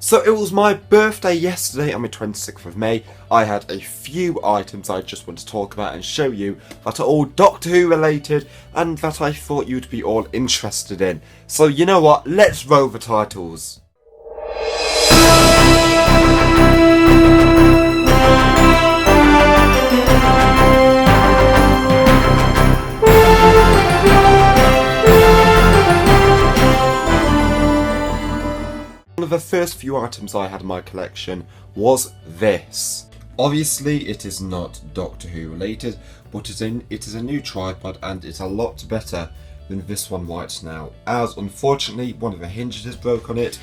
So it was my birthday yesterday on the 26th of May. I had a few items I just want to talk about and show you that are all Doctor Who related and that I thought you'd be all interested in. So you know what, let's roll the titles. One of the first few items I had in my collection was this. Obviously it is not Doctor Who related, but it is a new tripod and it's a lot better than this one right now, as unfortunately one of the hinges is broke on it,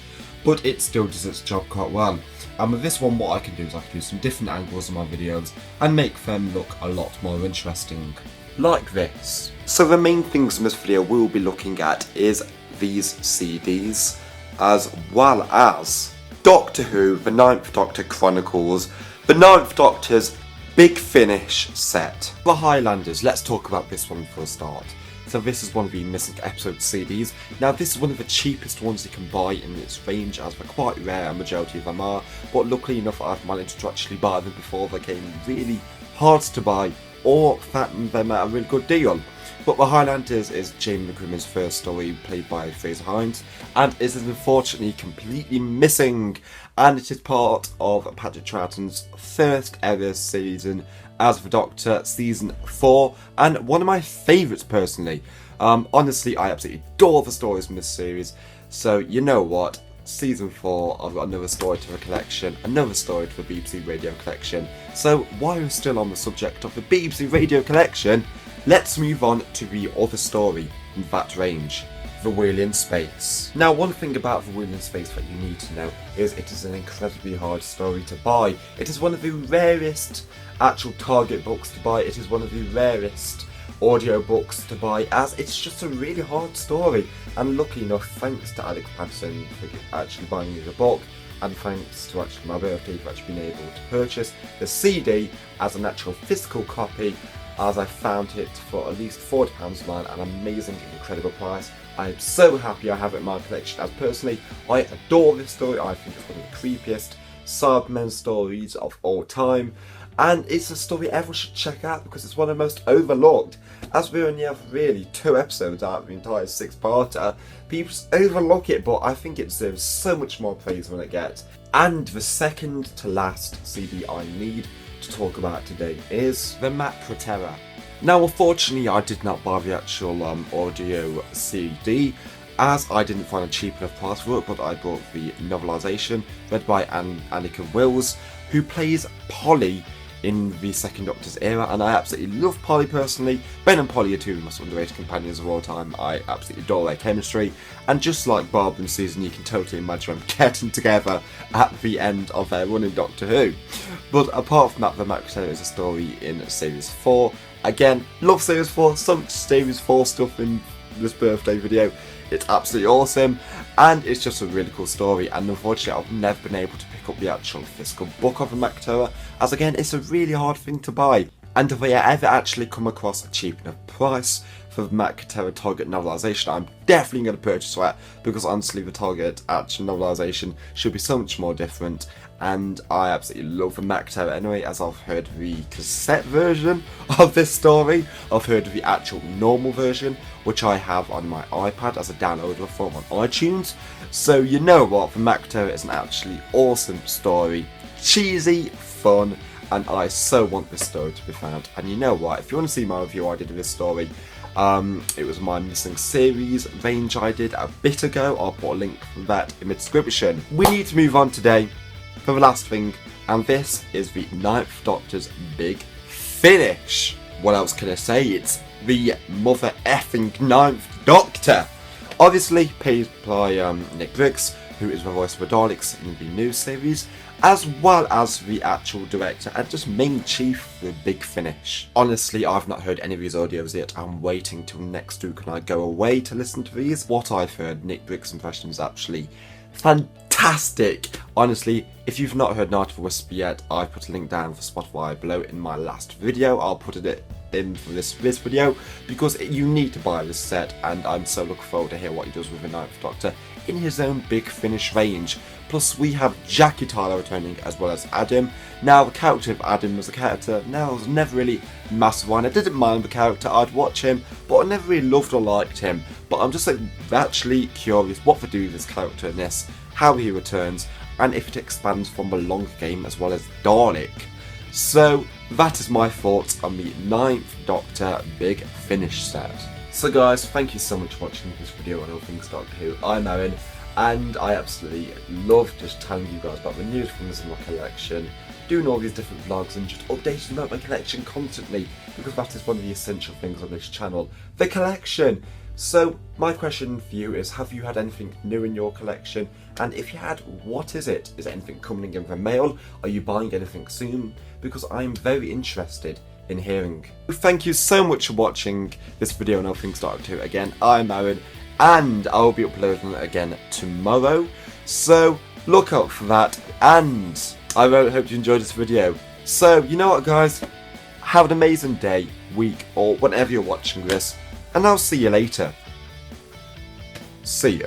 but it still does its job quite well. And with this one, what I can do is I can do some different angles in my videos and make them look a lot more interesting. Like this. So the main things in this video we'll be looking at is these CDs, as well as Doctor Who, the 9th Doctor Chronicles, the 9th Doctor's Big Finish set. The Highlanders, let's talk about this one for a start. So this is one of the missing episode CDs. Now this is one of the cheapest ones you can buy in its range, as they're quite rare, a majority of them are, but luckily enough I've managed to actually buy them before they came really hard to buy or found them at a really good deal. But The Highlanders is Jamie McCrimmon's first story, played by Fraser Hines, and it is unfortunately completely missing, and it is part of Patrick Troughton's first ever season as the Doctor, season 4, and one of my favourites personally. Honestly, I absolutely adore the stories from this series, so you know what, season 4, I've got another story to the collection, another story to the BBC Radio collection. So while we're still on the subject of the BBC Radio collection, let's move on to the other story in that range, The Wheel in Space. Now, one thing about The Wheel in Space that you need to know is it is an incredibly hard story to buy. It is one of the rarest actual Target books to buy. It is one of the rarest audio books to buy, as it's just a really hard story. And luckily enough, thanks to Alex Patterson for actually buying me the book, and thanks to actually my birthday for actually being able to purchase the CD as an actual physical copy, as I found it for at least £40 online, an amazing, incredible price. I am so happy I have it in my collection, as personally I adore this story. I think it's one of the creepiest Cybermen stories of all time, and it's a story everyone should check out because it's one of the most overlooked. As we only have really 2 episodes out of the entire 6-parter, people just overlook it, but I think it deserves so much more praise than it gets. And the second to last CD I need to talk about today is the Macra Terror. Now, unfortunately, I did not buy the actual audio CD, as I didn't find a cheap enough price for it, but I bought the novelisation read by Annika Wills, who plays Polly in the Second Doctor's era, and I absolutely love Polly personally. Ben and Polly are 2 of the most underrated companions of all time. I absolutely adore their chemistry, and just like Barbara and Susan, you can totally imagine them getting together at the end of their run in Doctor Who. But apart from that, the Macra Terror is a story in Series 4. Again, love Series 4, so much Series 4 stuff in this birthday video. It's absolutely awesome, and it's just a really cool story, and unfortunately I've never been able to pick up the actual physical book of the Macra Terror, as again it's a really hard thing to buy. And if I ever actually come across a cheap enough price for the Macra Terror Target novelisation, I'm definitely going to purchase that, because honestly the Target actual novelisation should be so much more different, and I absolutely love the Macra Terror anyway, as I've heard the cassette version of this story, I've heard the actual normal version, which I have on my iPad as a downloadable form on iTunes. So you know what, the Macra Terror is an actually awesome story, cheesy, fun, and I so want this story to be found. And you know what, if you want to see my review I did of this story, it was my missing series range I did a bit ago. I'll put a link for that in the description. We need to move on today for the last thing, and this is the 9th Doctor's Big Finish. What else can I say? It's the mother effing 9th Doctor. Obviously played by Nick Briggs, who is the voice of the Daleks in the new series, as well as the actual director and just main chief for the Big Finish. Honestly, I've not heard any of these audios yet. I'm waiting till next week when I go away to listen to these. What I've heard, Nick Briggs' impression is actually fantastic. Honestly, if you've not heard Night of the Whisper yet, I put a link down for Spotify below in my last video. I'll put it in for this video, because you need to buy this set, and I'm so looking forward to hear what he does with the 9th Doctor in his own Big Finish range. Plus we have Jackie Tyler returning as well as Adam. Now the character of Adam was a character now I was never really massive one. I didn't mind the character, I'd watch him, but I never really loved or liked him. But I'm just like actually curious what they do with this character in this, how he returns, and if it expands from the long game as well as Dalek. So that is my thoughts on the 9th Doctor Big Finish set. So guys, thank you so much for watching this video on all things Doctor Who. I'm Aaron, and I absolutely love just telling you guys about the newest things in my collection, doing all these different vlogs and just updating about my collection constantly, because that is one of the essential things on this channel, the collection. So my question for you is, have you had anything new in your collection? And if you had, what is it? Is anything coming in the mail? Are you buying anything soon? Because I'm very interested in hearing. Thank you so much for watching this video on all things Doctor Who. Again, I'm Aaron, and I will be uploading it again tomorrow. So look out for that, and I really hope you enjoyed this video. So you know what guys, have an amazing day, week, or whenever you're watching this, and I'll see you later. See ya.